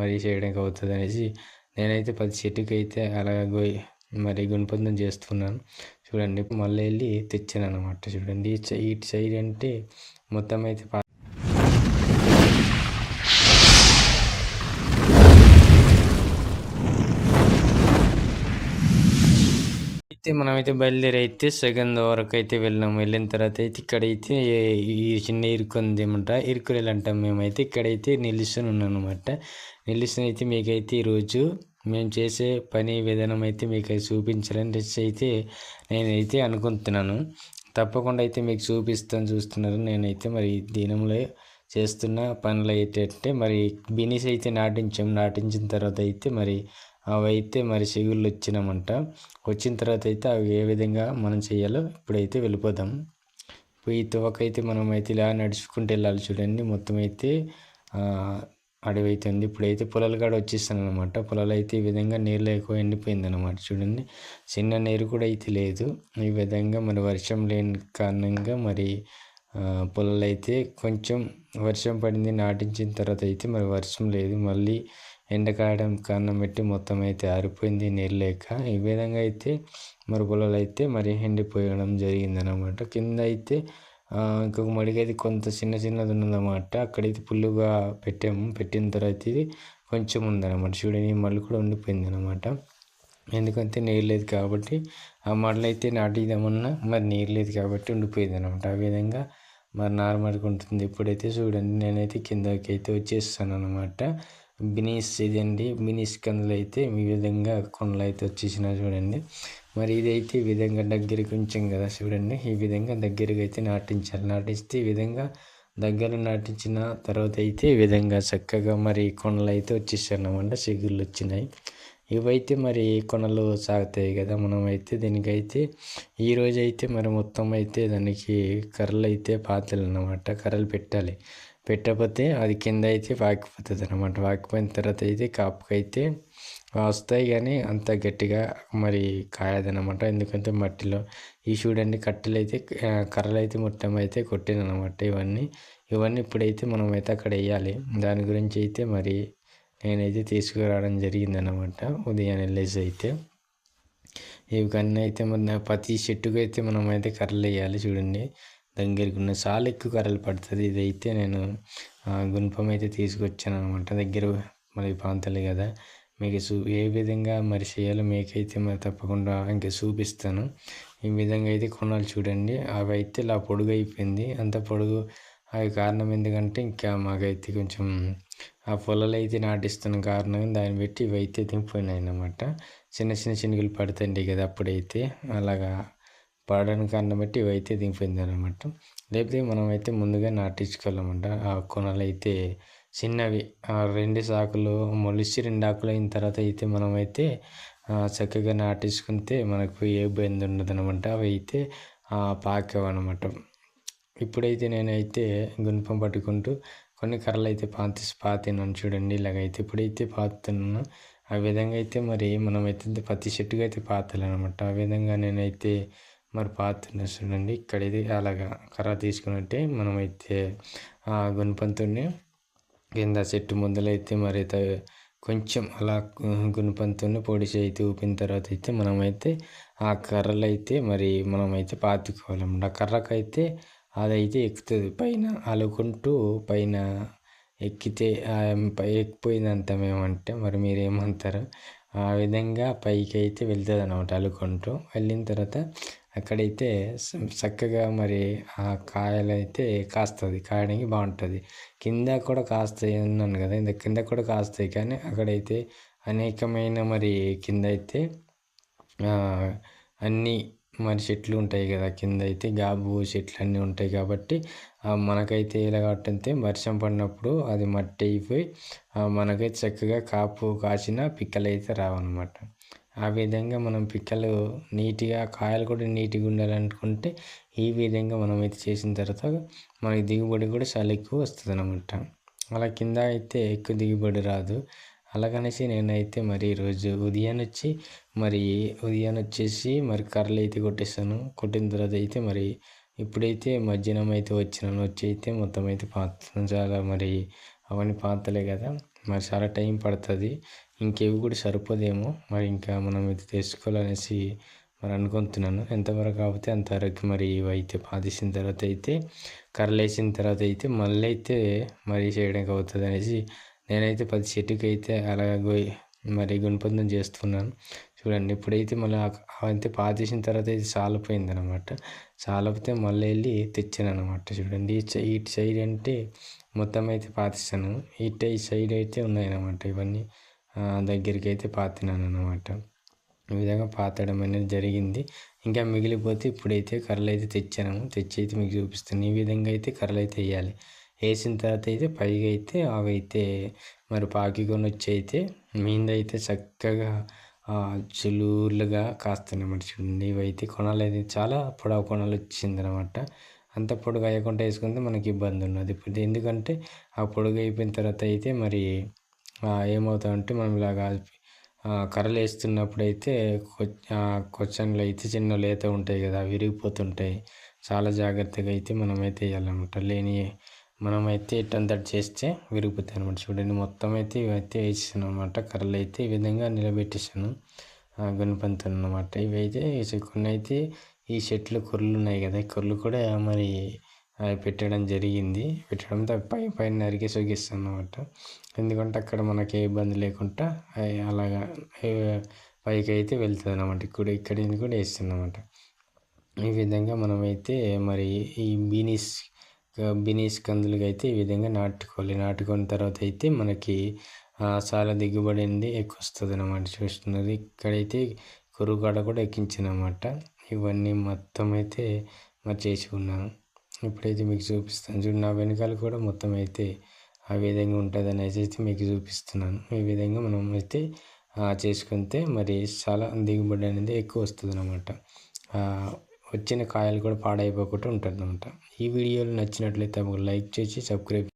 మరి చేయడానికి అవుతుంది అనేసి నేనైతే ప్రతి చెట్టుకైతే అలాగ మరి గుణపందం చేస్తున్నాను. చూడండి మళ్ళీ వెళ్ళి తెచ్చాను అనమాట. చూడండి ఇటు సైడ్ అంటే మొత్తం అయితే మనమైతే బయలుదేరి అయితే సెకండ్ వరకు అయితే వెళ్ళినాం. వెళ్ళిన తర్వాత అయితే ఇక్కడైతే ఈ చిన్న ఇరుకు ఉంది ఏమంట, ఇరుకులు అంటాం మేమైతే. ఇక్కడైతే నిలుస్తూనే ఉన్నాను అనమాట. నిలుస్తూనే అయితే మీకైతే ఈరోజు మేము చేసే పని విధానం అయితే మీకు చూపించాలని అయితే నేనైతే అనుకుంటున్నాను. తప్పకుండా అయితే మీకు చూస్తున్నారు. నేనైతే మరి దినంలో చేస్తున్న పనులు అయితే మరి బినీస్ అయితే నాటించిన తర్వాత అయితే మరి అవైతే మరి చిగుళ్ళు వచ్చినామంట. వచ్చిన తర్వాత అయితే అవి ఏ విధంగా మనం చేయాలో ఇప్పుడైతే వెళ్ళిపోదాం. ఈ తోవకైతే మనం అయితే ఇలా నడుచుకుంటూ వెళ్ళాలి. చూడండి మొత్తం అయితే అడవి అయితే ఉంది. ఇప్పుడైతే పొలాలు కాడ వచ్చేస్తాను అనమాట. పొలాలు అయితే ఈ విధంగా నీళ్ళు ఎక్కువ ఎండిపోయింది అనమాట. చూడండి చిన్న నీరు కూడా అయితే లేదు. ఈ విధంగా మరి వర్షం లేని కారణంగా మరి పొలాలు అయితే కొంచెం వర్షం పడింది. నాటించిన తర్వాత అయితే మరి వర్షం లేదు. మళ్ళీ ఎండకాయడం కారణం పెట్టి మొత్తం అయితే ఆరిపోయింది నీళ్ళు లేక. ఈ విధంగా అయితే మరి పొలాలు అయితే మరి ఎండిపోయడం జరిగిందనమాట. కింద అయితే ఇంకొక మడికి అయితే కొంత చిన్నది ఉన్నదన్నమాట. అక్కడైతే పుల్లుగా పెట్టిన తర్వాత ఇది కొంచెం ఉందన్నమాట. చూడండి మళ్ళీ కూడా ఉండిపోయింది అనమాట. ఎందుకంటే నీరు లేదు కాబట్టి ఆ మడలు అయితే నాటిద్దామన్నా మరి నీరు లేదు కాబట్టి ఉండిపోయింది అనమాట. ఆ విధంగా మరి నార్మల్గా ఉంటుంది. ఇప్పుడైతే చూడండి నేనైతే కిందకి అయితే వచ్చేస్తాను అనమాట. బినీస్ ఇదండి బినీస్ కందులు అయితే ఈ విధంగా కొండలు అయితే వచ్చేసినా చూడండి. మరి ఇదైతే ఈ విధంగా దగ్గరికి ఉంచాం కదా చూడండి. ఈ విధంగా దగ్గరికి అయితే నాటించాలి. నాటిస్తే ఈ విధంగా దగ్గర నాటించిన తర్వాత అయితే ఈ విధంగా చక్కగా మరి కొండలు అయితే వచ్చేసాయి అన్నమాట. చిగుళ్ళు వచ్చినాయి. ఇవైతే మరి కొనలు సాగుతాయి కదా. మనమైతే దీనికైతే ఈరోజు అయితే మరి మొత్తం అయితే దానికి కర్రలు అయితే పాతలు అన్నమాట. కర్రలు పెట్టాలి. పెట్టకపోతే అది కింద అయితే వాకిపోతుంది అనమాట. వాకిపోయిన తర్వాత అయితే కాపుకైతే వస్తాయి కానీ అంత గట్టిగా మరి కాయదనమాట. ఎందుకంటే మట్టిలో ఈ చూడండి కర్రలు అయితే మొత్తం అయితే కొట్టినమాట. ఇవన్నీ ఇప్పుడైతే మనమైతే అక్కడ వేయాలి. దాని గురించి అయితే మరి నేనైతే తీసుకురావడం జరిగిందనమాట. ఉదయం వెళ్ళేసి అయితే ఇవన్నీ అయితే మన ప్రతి చెట్టుకు అయితే మనమైతే కర్రలు వేయాలి. చూడండి దగ్గరికి ఉన్న చాలా ఎక్కువ కర్రలు పడుతుంది. ఇదైతే నేను గుణపం అయితే తీసుకొచ్చాను అనమాట. దగ్గర మరి ప్రాంతాలే కదా, మీకు ఏ విధంగా మరి చేయాలో మీకైతే మరి తప్పకుండా ఇంకా చూపిస్తాను. ఈ విధంగా అయితే కొనాలి. చూడండి అవి అయితే ఇలా పొడుగు అయిపోయింది. అంత పొడుగు అవి కారణం ఎందుకంటే ఇంకా మాకైతే కొంచెం ఆ పొలాలు అయితే నాటిస్తున్న కారణంగా దాన్ని బట్టి ఇవి అయితే దింపిపోయినాయి అన్నమాట. చిన్న చినుకులు పడుతుంటాయి కదా, అప్పుడైతే అలాగా పడడానికి కారణం బట్టి ఇవి అయితే దింపిపోయింది అనమాట. లేకపోతే మనమైతే ముందుగా నాటించుకోవాలన్నమాట. ఆ కొనలు అయితే చిన్నవి 2 సాకులు మొలిచి 2 ఆకులు అయిన తర్వాత అయితే మనమైతే చక్కగా నాటించుకుంటే మనకు ఏ ఇబ్బంది ఉండదు అనమాట. అవి అయితే పాకవన్నమాట. ఇప్పుడైతే నేనైతే గుణపం పట్టుకుంటూ కొన్ని కర్రలు అయితే పాతినాను. చూడండి ఇలాగైతే ఇప్పుడైతే పాతున్నాను. ఆ విధంగా అయితే మరి మనమైతే ప్రతి చెట్టుగా అయితే పాతాలన్నమాట. ఆ విధంగా నేనైతే మరి పాతున్నా. చూడండి ఇక్కడైతే అలాగా కర్ర తీసుకున్నట్టే మనమైతే గుణపంతో కింద చెట్టు ముందలైతే మరి కొంచెం అలా గుణపంతో పొడిచి అయితే ఊపిన తర్వాత అయితే మనమైతే ఆ కర్రలు అయితే మరి మనమైతే పాతుకోవాలన్నమాట. ఆ కర్రకైతే అదైతే ఎక్కుతుంది పైన అలుకుంటూ పైన ఎక్కితే ఎక్కిపోయిందంత మేమంటే మరి మీరేమంటారు. ఆ విధంగా పైకి అయితే వెళ్తుంది అన్నమాట అలుకుంటూ. వెళ్ళిన తర్వాత అక్కడైతే చక్కగా మరి ఆ కాయలు అయితే కాస్తుంది. కాయడానికి బాగుంటుంది. కింద కూడా కాస్తాయి అన్నాను కదా, కింద కూడా కాస్తాయి. కానీ అక్కడైతే అనేకమైన మరి కింద అయితే అన్నీ మరి చెట్లు ఉంటాయి కదా. కింద అయితే గాబు చెట్లు అన్నీ ఉంటాయి కాబట్టి మనకైతే ఎలా కాబట్టి వర్షం పడినప్పుడు అది మట్టి అయిపోయి మనకైతే చక్కగా కాపు కాసిన పిక్కలు అయితే రావన్నమాట. ఆ విధంగా మనం పిక్కలు నీట్గా కాయలు కూడా నీట్గా ఉండాలనుకుంటే ఈ విధంగా మనమైతే చేసిన తర్వాత మనకి దిగుబడి కూడా చాలా ఎక్కువ వస్తుంది అన్నమాట. అలా కింద అయితే ఎక్కువ దిగుబడి రాదు. అలాగనేసి నేనైతే మరి ఈరోజు ఉదయాన్నే వచ్చేసి మరి కర్రలు అయితే కొట్టేస్తాను. కొట్టిన తర్వాత అయితే మరి ఇప్పుడైతే మధ్యాహ్నం అయితే వచ్చి అయితే మొత్తం అయితే పాతున్నాను. చాలా మరి అవన్నీ పాతలే కదా, మరి చాలా టైం పడుతుంది. ఇంకేవి కూడా సరిపోదేమో మరి ఇంకా మనం ఇది తెచ్చుకోవాలనేసి మరి అనుకుంటున్నాను. ఎంతవరకు అవుతే అంతవరకు మరి ఇవైతే పాతేసిన తర్వాత అయితే కర్రలేసిన తర్వాత అయితే మళ్ళీ అయితే మరి చేయడానికి అవుతుంది అనేసి నేనైతే ప్రతి చెట్టుకైతే అలాగ మరి గుణపందం చేస్తున్నాను. చూడండి ఇప్పుడైతే మళ్ళీ అవంతే పాతేసిన తర్వాత ఇది సాలిపోయిందనమాట. సాలిపోతే మళ్ళీ వెళ్ళి తెచ్చాననమాట. చూడండి ఇటు సైడ్ అంటే మొత్తం అయితే పాతిస్తాను. ఈ సైడ్ అయితే ఉన్నాయన్నమాట ఇవన్నీ దగ్గరికి అయితే పాతినాను అనమాట. ఈ విధంగా పాతడం అనేది జరిగింది. ఇంకా మిగిలిపోతే ఇప్పుడైతే కర్రలు అయితే తెచ్చాను. తెచ్చి అయితే మీకు చూపిస్తాను. ఈ విధంగా అయితే కర్రలు అయితే వేయాలి. వేసిన తర్వాత అయితే పైగా అయితే అవైతే మరి పాకికొని వచ్చి అయితే మీందైతే చక్కగా చులువులుగా కాస్తాయన్నమాట. చూడండి ఇవైతే కొనాలు అయితే చాలా పొడవు కొనాలు వచ్చిందనమాట. అంత పొడుగు వేయకుండా వేసుకుంటే మనకి ఇబ్బంది ఉన్నది. ఇప్పుడు ఎందుకంటే ఆ పొడుగు అయిపోయిన తర్వాత అయితే మరి ఏమవుతామంటే మనం ఇలాగా కర్రలు వేస్తున్నప్పుడైతే కొచ్చన్లు అయితే చిన్న లేత ఉంటాయి కదా, విరిగిపోతుంటాయి. చాలా జాగ్రత్తగా అయితే మనమైతే వేయాలన్నమాట. మనమైతే ఎట్టంతటి చేస్తే విరిగిపోతాయి అనమాట. చూడండి మొత్తం అయితే ఇవైతే వేసాను అనమాట. కర్రలు అయితే ఈ విధంగా నిలబెట్టేసాను గుణపంతో అన్నమాట. ఇవైతే కొన్ని అయితే ఈ చెట్లు కొర్రలు ఉన్నాయి కదా, ఈ కొర్రలు కూడా మరి పెట్టడం జరిగింది. పెట్టడంతో పైన నరికేసి ఒగిస్తాను అనమాట. ఎందుకంటే అక్కడ మనకి ఏ ఇబ్బంది లేకుండా అలాగా పైకి అయితే వెళ్తుంది అనమాట. ఇక్కడ కూడా వేస్తాను అనమాట. ఈ విధంగా మనమైతే మరి ఈ బీనీస్ కందులుగా అయితే ఈ విధంగా నాటుకోవాలి. నాటుకున్న తర్వాత అయితే మనకి చాలా దిగుబడి అనేది ఎక్కువ వస్తుంది అనమాట. చూస్తున్నది ఇక్కడైతే కురుగాడ కూడా ఎక్కించాను అనమాట. ఇవన్నీ మొత్తం అయితే మరి చేసి ఉన్నాను. ఇప్పుడైతే మీకు చూపిస్తాను. చూడండి నా వెనకాల కూడా మొత్తం అయితే ఆ విధంగా ఉంటుంది అనేసి అయితే మీకు చూపిస్తున్నాను. ఈ విధంగా మనం అయితే చేసుకుంటే మరి చాలా దిగుబడి అనేది ఎక్కువ వస్తుంది అనమాట. వచ్చిన కాయలు కూడా పాడైపోకుండా ఉంటుంది అనమాట. ఈ వీడియోలు నచ్చినట్లయితే ఒక లైక్ చేసి సబ్స్క్రైబ్